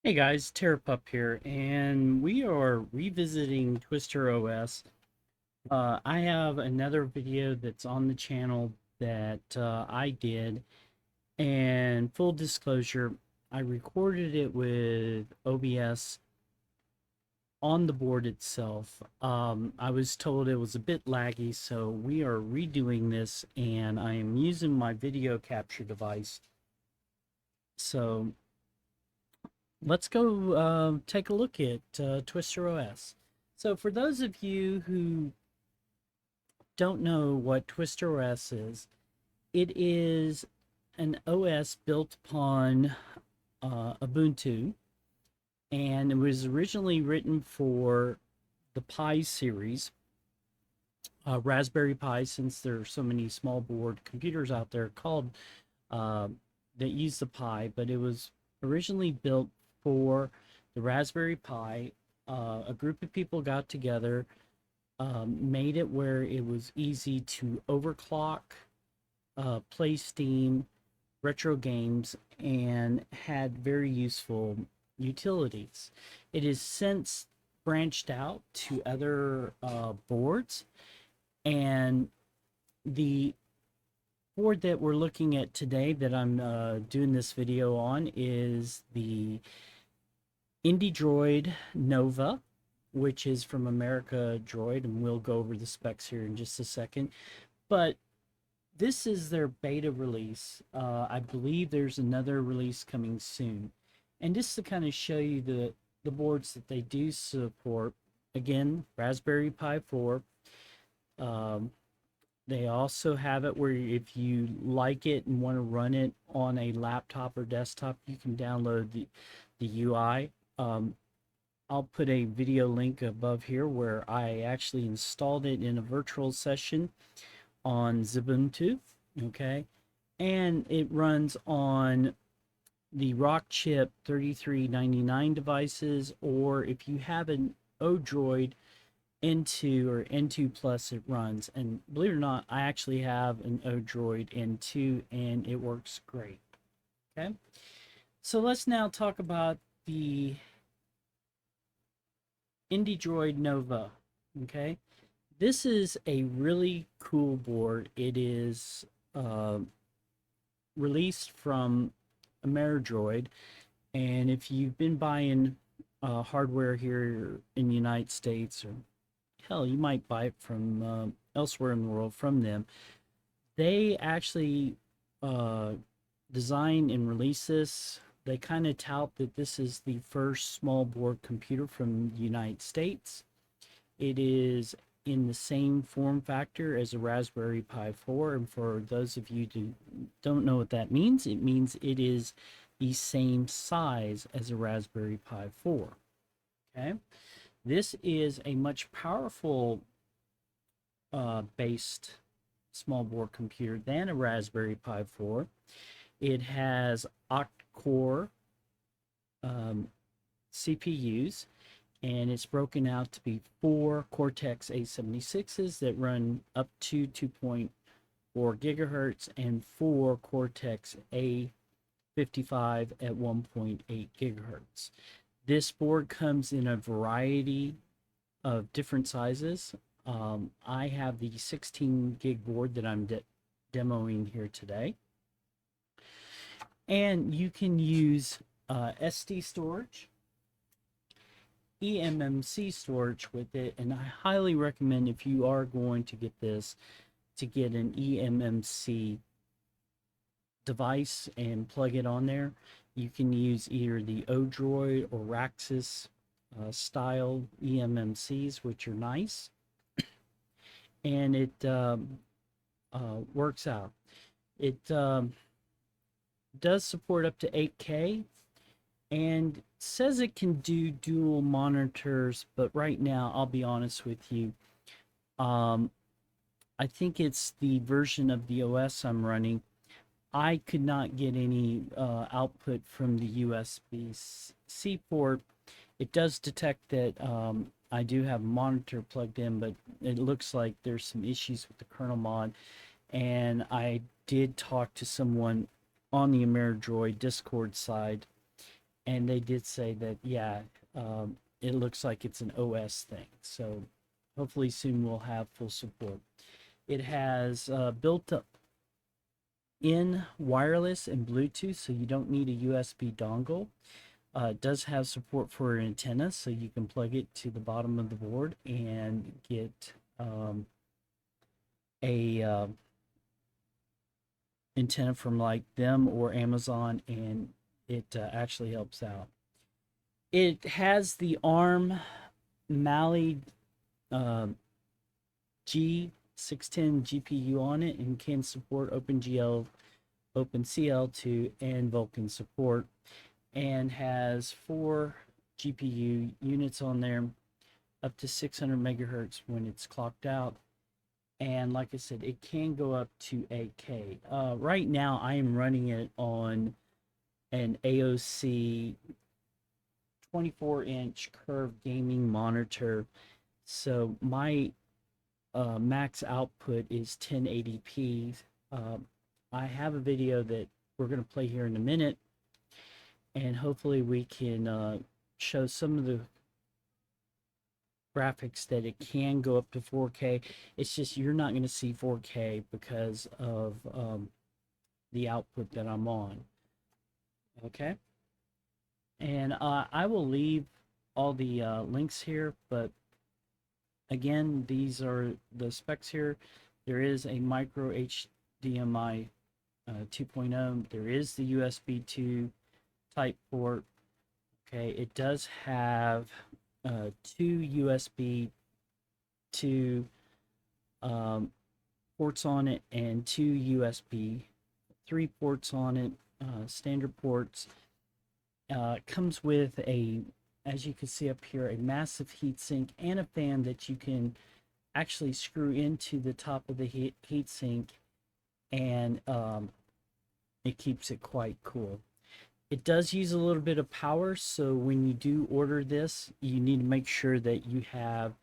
Hey guys, TerrorPUP here, and we are revisiting TwisterOS. I have another video that's on the channel that I did, and full disclosure, I recorded it with OBS on the board itself. I was told it was a bit laggy, so we are redoing this, and I am using my video capture device. So let's go take a look at TwisterOS. So for those of you who don't know what TwisterOS is, it is an OS built upon Ubuntu, and it was originally written for the Pi series, Raspberry Pi, since there are so many small board computers out there called uh, that use the Pi, but it was originally built for the Raspberry Pi. A group of people got together, made it where it was easy to overclock, play Steam, retro games, and had very useful utilities. It has since branched out to other boards, and the board that we're looking at today that I'm doing this video on is the Indiedroid Nova, which is from ameriDroid, and we'll go over the specs here in just a second. But this is their beta release. I believe there's another release coming soon. And just to kind of show you the boards that they do support, again, Raspberry Pi 4. Um, they also have it where if you like it and want to run it on a laptop or desktop, you can download the UI. I'll put a video link above here where I actually installed it in a virtual session on Ubuntu, okay? And it runs on the Rockchip 3399 devices, or if you have an Odroid N2 or N2 Plus, it runs. And believe it or not, I actually have an Odroid N2 and it works great. Okay, so let's now talk about the Indiedroid Nova. Okay, this is a really cool board. It is uh, released from ameriDroid, and if you've been buying hardware here in the United States, or hell, you might buy it from elsewhere in the world from them, they actually uh, design and release this. They kind of tout that this is the first small board computer from the United States. It is in the same form factor as a Raspberry Pi 4. And for those of you who don't know what that means, it means it is the same size as a Raspberry Pi 4. Okay. This is a much powerful based small board computer than a Raspberry Pi 4. It has octa-core CPUs, and it's broken out to be 4 Cortex A76s that run up to 2.4 gigahertz and 4 Cortex A55 at 1.8 gigahertz. This board comes in a variety of different sizes. I have the 16 gig board that I'm demoing here today. And you can use SD storage, emmc storage with it, and I highly recommend, if you are going to get this, to get an emmc device and plug it on there. You can use either the Odroid or Raxus style emmcs, which are nice, and it works out. It does support up to 8K, and says it can do dual monitors, but right now, I'll be honest with you, I think it's the version of the OS I'm running. I could not get any output from the USB-C port. It does detect that I do have a monitor plugged in, but it looks like there's some issues with the kernel mod. And I did talk to someone on the ameriDroid Discord side, and they did say that, yeah, it looks like it's an OS thing. So hopefully soon we'll have full support. It has built up in wireless and Bluetooth, so you don't need a USB dongle. It does have support for an antenna, so you can plug it to the bottom of the board and get a antenna from like them or Amazon, and it actually helps out. It has the ARM Mali G610 GPU on it and can support OpenGL, OpenCL2, and Vulkan support, and has 4 GPU units on there, up to 600 megahertz when it's clocked out. And like I said, it can go up to 8K. Right now, I am running it on an AOC 24-inch curved gaming monitor. So my max output is 1080p. I have a video that we're going to play here in a minute, and hopefully we can show some of the graphics that it can go up to 4K. It's just you're not going to see 4K because of the output that I'm on. Okay, and I will leave all the links here, but again, these are the specs here. There is a micro HDMI 2.0. There is the USB 2 type port. Okay, it does have 2 USB 2 ports on it and 2 USB 3 ports on it, standard ports. Comes with a, as you can see up here, a massive heatsink and a fan that you can actually screw into the top of the heatsink, and it keeps it quite cool. It does use a little bit of power, so when you do order this, you need to make sure that you have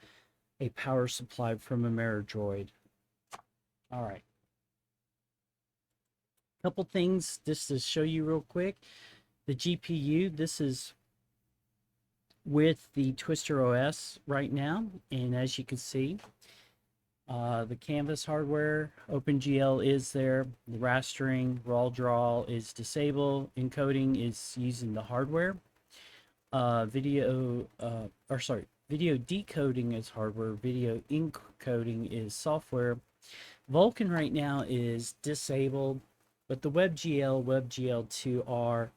a power supply from ameriDroid. All right. Couple things just to show you real quick. The GPU, this is with the TwisterOS right now, and as you can see, the canvas hardware, OpenGL is there. The rastering, raw draw is disabled. Encoding is using the hardware. Video decoding is hardware. Video encoding is software. Vulkan right now is disabled, but the WebGL, WebGL2 are,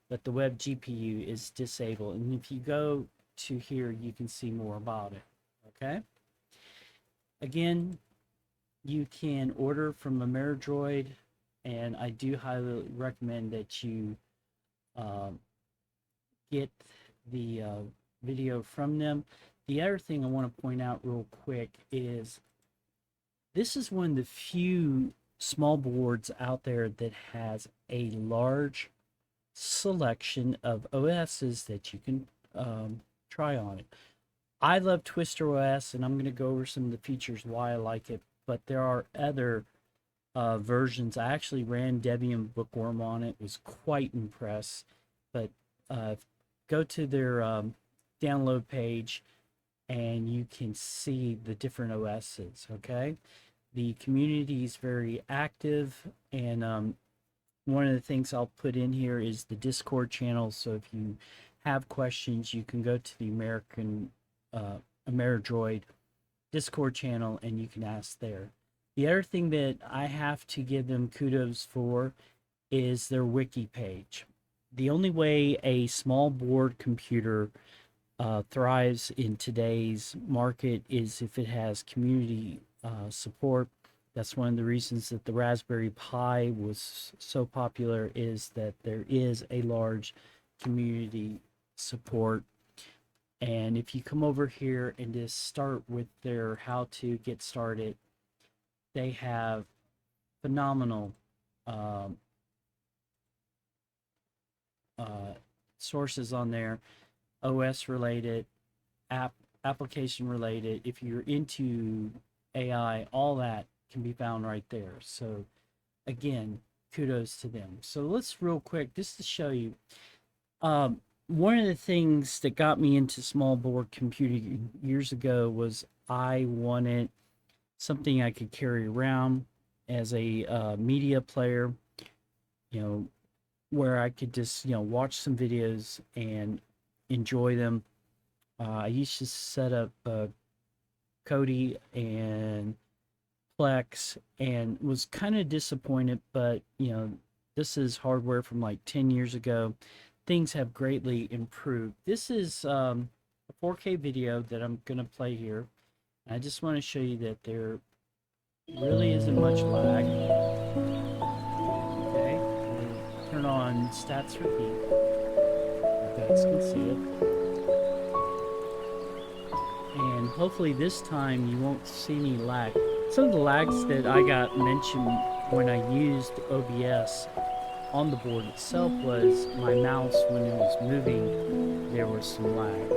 but the Web GPU is disabled. And if you go to here, you can see more about it. Okay. Again, you can order from ameriDroid, and I do highly recommend that you get the video from them. The other thing I want to point out real quick is this is one of the few small boards out there that has a large selection of OSs that you can try on it. I love TwisterOS, and I'm going to go over some of the features why I like it, but there are other versions. I actually ran Debian Bookworm on it, was quite impressed, but go to their download page and you can see the different OSs, okay? The community is very active, and one of the things I'll put in here is the Discord channel, so if you have questions, you can go to the ameriDroid Discord channel and you can ask there. The other thing that I have to give them kudos for is their Wiki page. The only way a small board computer thrives in today's market is if it has community support. That's one of the reasons that the Raspberry Pi was so popular, is that there is a large community support. And if you come over here and just start with their how to get started, they have phenomenal sources on there, OS related, application related. If you're into AI, all that can be found right there. So again, kudos to them. So let's real quick, just to show you, one of the things that got me into small board computing years ago was I wanted something I could carry around as a media player, you know, where I could just, watch some videos and enjoy them. I used to set up Kodi and Plex and was kind of disappointed, but this is hardware from like 10 years ago. Things have greatly improved. This is a 4K video that I'm going to play here. I just want to show you that there really isn't much lag. Okay, we'll turn on stats repeat. You guys can see it. And hopefully this time you won't see any lag. Some of the lags that I got mentioned when I used OBS on the board itself was my mouse, when it was moving, there was some lag.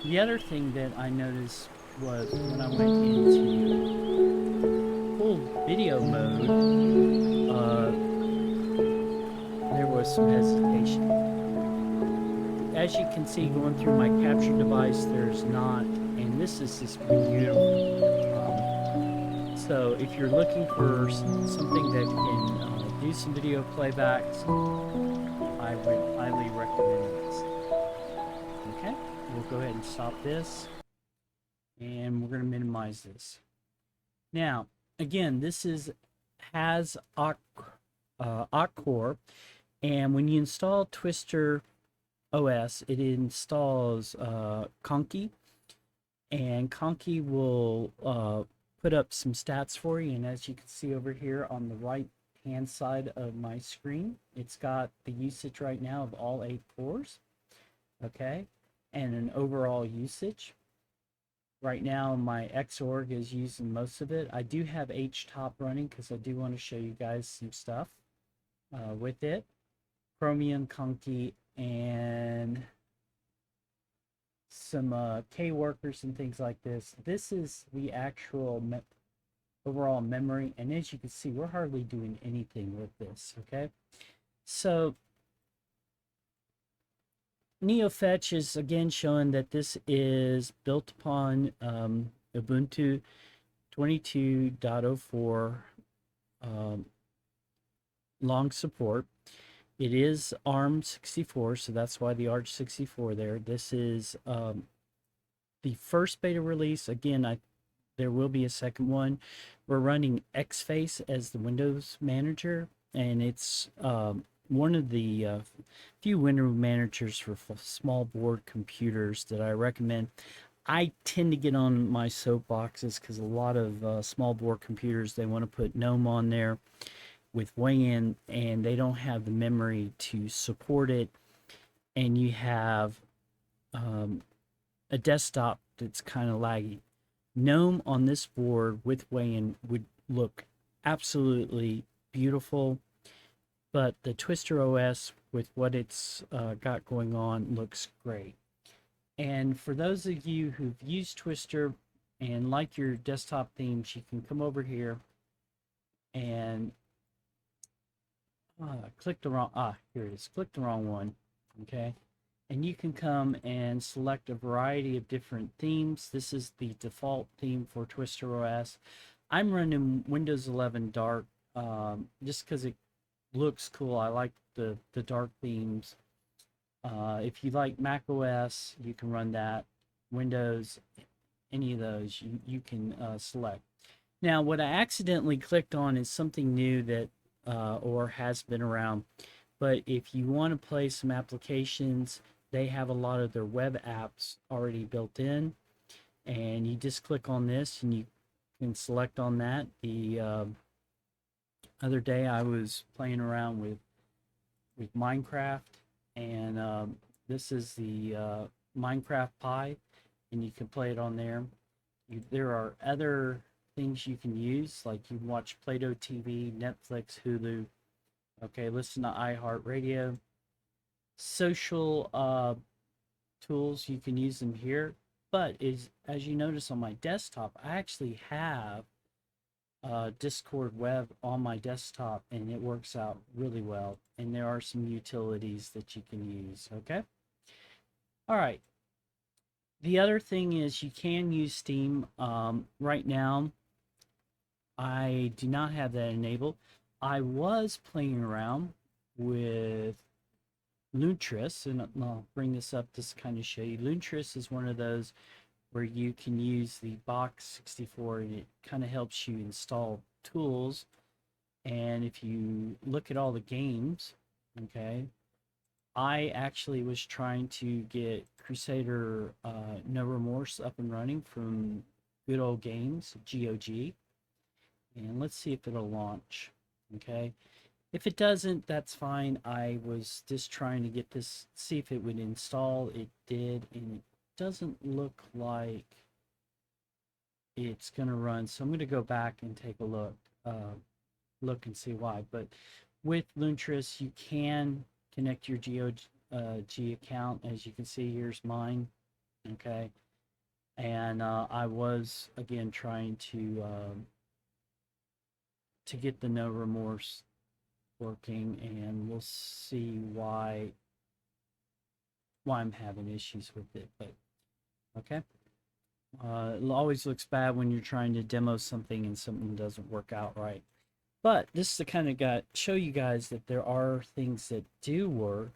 The other thing that I noticed was when I went into full video mode, there was some hesitation. As you can see, going through my capture device, there's not, and this is just beautiful. So if you're looking for something that can do some video playbacks, I would highly recommend this. Okay, we'll go ahead and stop this, and we're going to minimize this. Now, again, this has Occore, and when you install TwisterOS, it installs Conky, and Conky will put up some stats for you. And as you can see over here on the right hand side of my screen, it's got the usage right now of all 8 cores, okay, and an overall usage. Right now my Xorg is using most of it. I do have HTOP running because I do want to show you guys some stuff with it. Chromium, Conky, and some K workers and things like this. This is the actual overall memory, and as you can see, we're hardly doing anything with this. Okay, so NeoFetch is again showing that this is built upon Ubuntu 22.04 long support. It is ARM64, so that's why the ARM64 there. This is the first beta release. Again, there will be a second one. We're running Xface as the Windows manager, and it's one of the few window managers for small board computers that I recommend. I tend to get on my soapboxes because a lot of small board computers, they want to put GNOME on there with Wayland, and they don't have the memory to support it, and you have a desktop that's kind of laggy. GNOME on this board with Wayland would look absolutely beautiful, but the TwisterOS with what it's got going on looks great. And for those of you who've used Twister and like your desktop themes, you can come over here and click the wrong, here it is, click the wrong one, okay? And you can come and select a variety of different themes. This is the default theme for TwisterOS. I'm running Windows 11 Dark just because it looks cool. I like the dark themes. If you like Mac OS, you can run that. Windows, any of those, you can select. Now, what I accidentally clicked on is something new that or has been around, but if you want to play some applications, they have a lot of their web apps already built in, and you just click on this and you can select on that. The other day I was playing around with Minecraft, and this is the Minecraft Pi, and you can play it on there. There are other things you can use, like you can watch Play-Doh TV, Netflix, Hulu, okay, listen to iHeartRadio. Social tools, you can use them here, but as you notice on my desktop, I actually have Discord web on my desktop, and it works out really well. And there are some utilities that you can use. Okay. All right. The other thing is you can use Steam. Right now, I do not have that enabled. I was playing around with Luntris, and I'll bring this up to kind of show you. Luntris is one of those where you can use the Box 64, and it kind of helps you install tools. And if you look at all the games, okay, I actually was trying to get Crusader No Remorse up and running from Good Old Games, GOG. And let's see if it'll launch. Okay. If it doesn't, that's fine. I was just trying to get this, see if it would install. It did, and it doesn't look like it's going to run. So I'm going to go back and take a look and see why. But with Luntris, you can connect your GOG account. As you can see, here's mine. Okay. And I was, again, trying to get the No Remorse working, and we'll see why I'm having issues with it. But okay, it always looks bad when you're trying to demo something and something doesn't work out right. But this is the kind of show you guys that there are things that do work.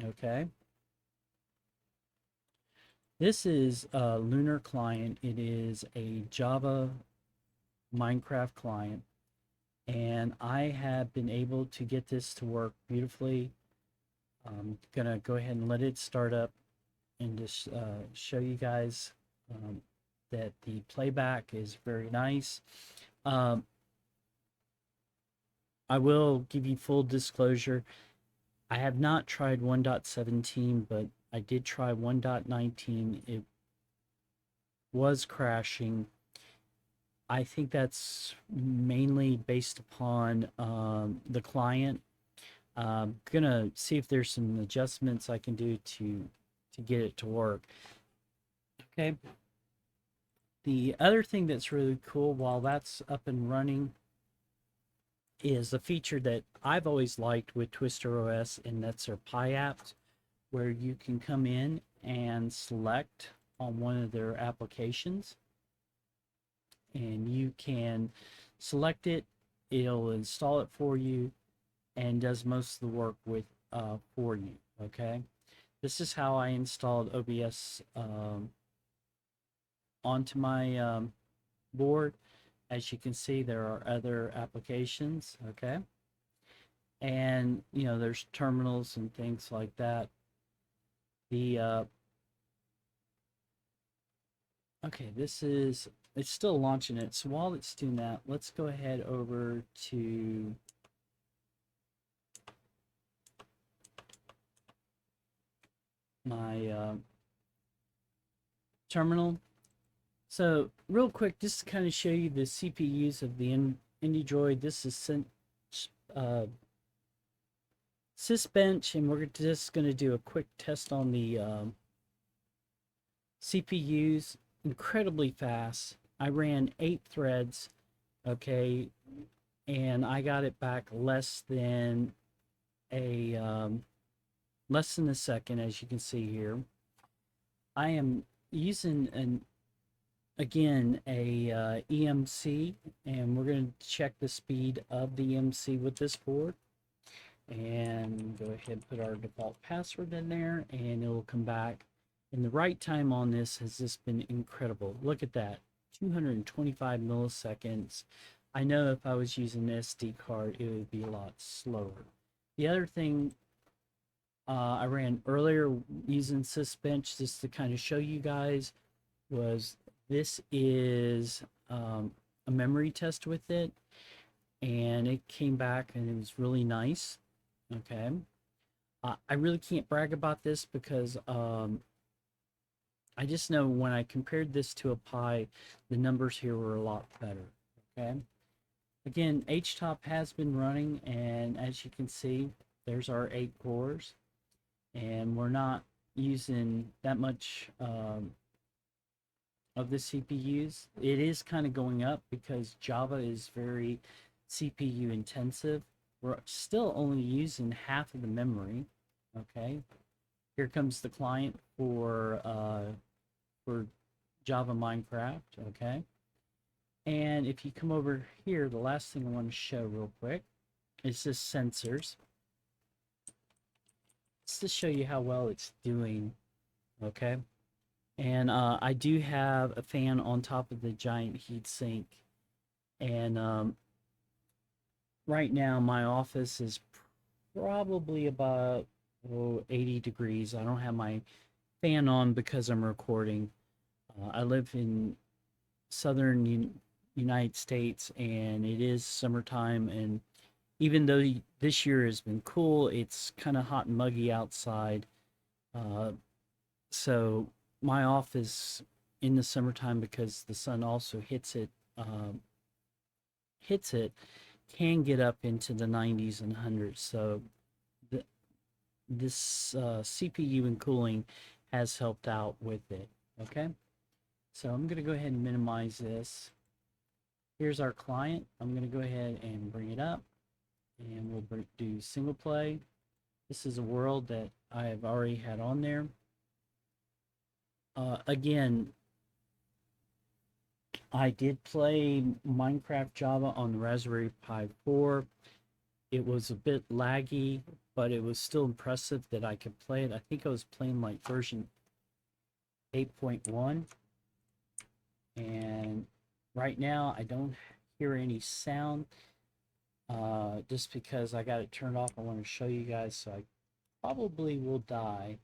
Okay, this is a Lunar client. It is a Java Minecraft client, and I have been able to get this to work beautifully. I'm gonna go ahead and let it start up and just show you guys that the playback is very nice. I will give you full disclosure. I have not tried 1.17, but I did try 1.19. It was crashing. I think that's mainly based upon the client. I'm gonna see if there's some adjustments I can do to get it to work. Okay. The other thing that's really cool while that's up and running is a feature that I've always liked with TwisterOS, and that's their Pi apps, where you can come in and select on one of their applications, and you can select it. It'll install it for you and does most of the work for you. Okay, this is how I installed OBS onto my board. As you can see, there are other applications. Okay, and there's terminals and things like that. The okay, it's still launching it. So while it's doing that, let's go ahead over to my terminal. So real quick, just to kind of show you the CPUs of the Indiedroid. This is Sysbench, and we're just going to do a quick test on the CPUs. Incredibly fast. I ran 8 threads, okay, and I got it back less than a second, as you can see here. I am using again a emmc, and we're going to check the speed of the emmc with this board, and go ahead and put our default password in there, and it will come back. And the write time on this has just been incredible. Look at that, 225 milliseconds. I know if I was using an SD card, it would be a lot slower. The other thing I ran earlier using Sysbench, just to kind of show you guys, was this is a memory test with it, and it came back and it was really nice. Okay, I really can't brag about this because I just know when I compared this to a Pi, the numbers here were a lot better. Okay, again, HTOP has been running, and as you can see, there's our 8 cores, and we're not using that much of the CPUs. It is kind of going up because Java is very CPU intensive. We're still only using half of the memory. Okay, here comes the client for Java Minecraft. Okay, and if you come over here, the last thing I want to show real quick is just sensors. Just to show you how well it's doing. Okay, and I do have a fan on top of the giant heatsink, and right now my office is probably about 80 degrees. I don't have my fan on because I'm recording. I live in southern United States, and it is summertime, and even though this year has been cool, it's kind of hot and muggy outside. Uh, so my office in the summertime, because the sun also hits it, can get up into the 90s and 100s. So the, this CPU and cooling has helped out with it. Okay, so I'm going to go ahead and minimize this. Here's our client. I'm going to go ahead and bring it up, and we'll do single play. This is a world that I have already had on there. Again, I did play Minecraft Java on the Raspberry Pi 4. It was a bit laggy, but it was still impressive that I could play it. I think I was playing like version 8.1. And right now I don't hear any sound, just because I got it turned off. I want to show you guys, so I probably will die.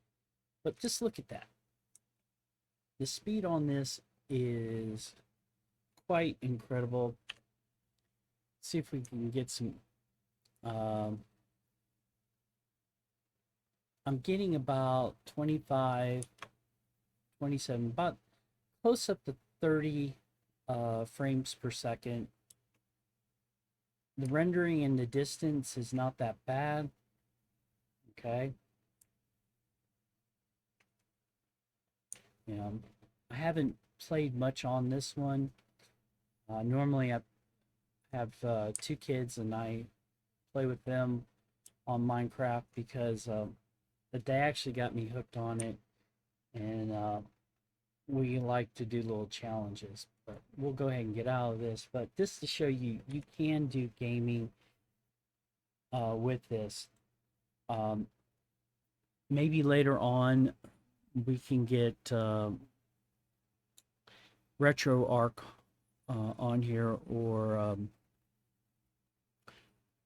But just look at that. The speed on this is quite incredible. See if we can get some. I'm getting about 25, 27, about close up to 30 frames per second. The rendering in the distance is not that bad. Okay. I haven't played much on this one. Normally I have 2 kids, and I play with them on Minecraft because they actually got me hooked on it, and we like to do little challenges. But we'll go ahead and get out of this. But just to show you, you can do gaming with this. Maybe later on we can get RetroArch on here, or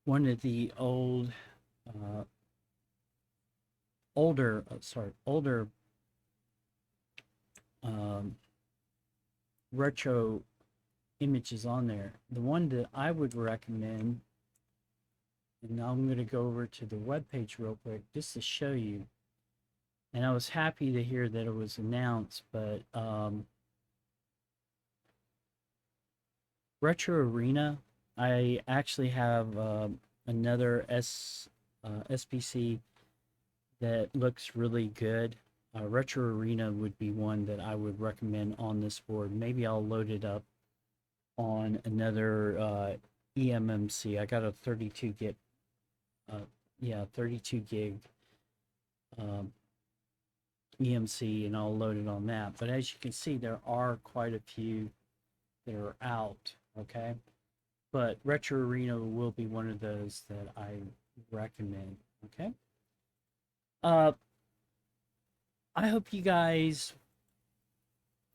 one of the older retro images on there. The one that I would recommend, and now I'm going to go over to the web page real quick just to show you. And I was happy to hear that it was announced, but Retro Arena, I actually have another SPC that looks really good. Retro Arena would be one that I would recommend on this board. Maybe I'll load it up on another emmc. I got a 32 gig 32 gig EMC, and I'll load it on that. But as you can see, there are quite a few that are out. Okay, but Retro Arena will be one of those that I recommend. Okay, I hope you guys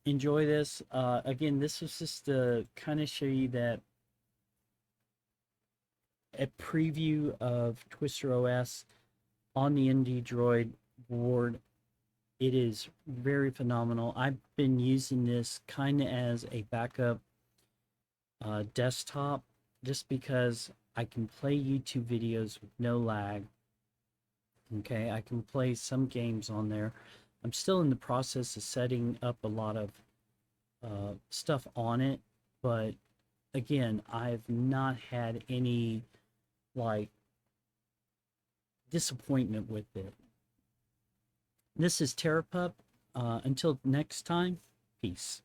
enjoy this. Again, this was just to kind of show you that a preview of TwisterOS on the Indiedroid board. It is very phenomenal. I've been using this kind of as a backup desktop, just because I can play YouTube videos with no lag. Okay, I can play some games on there. I'm still in the process of setting up a lot of stuff on it, but again, I've not had any like disappointment with it. This is TerrorPUP. Until next time, peace.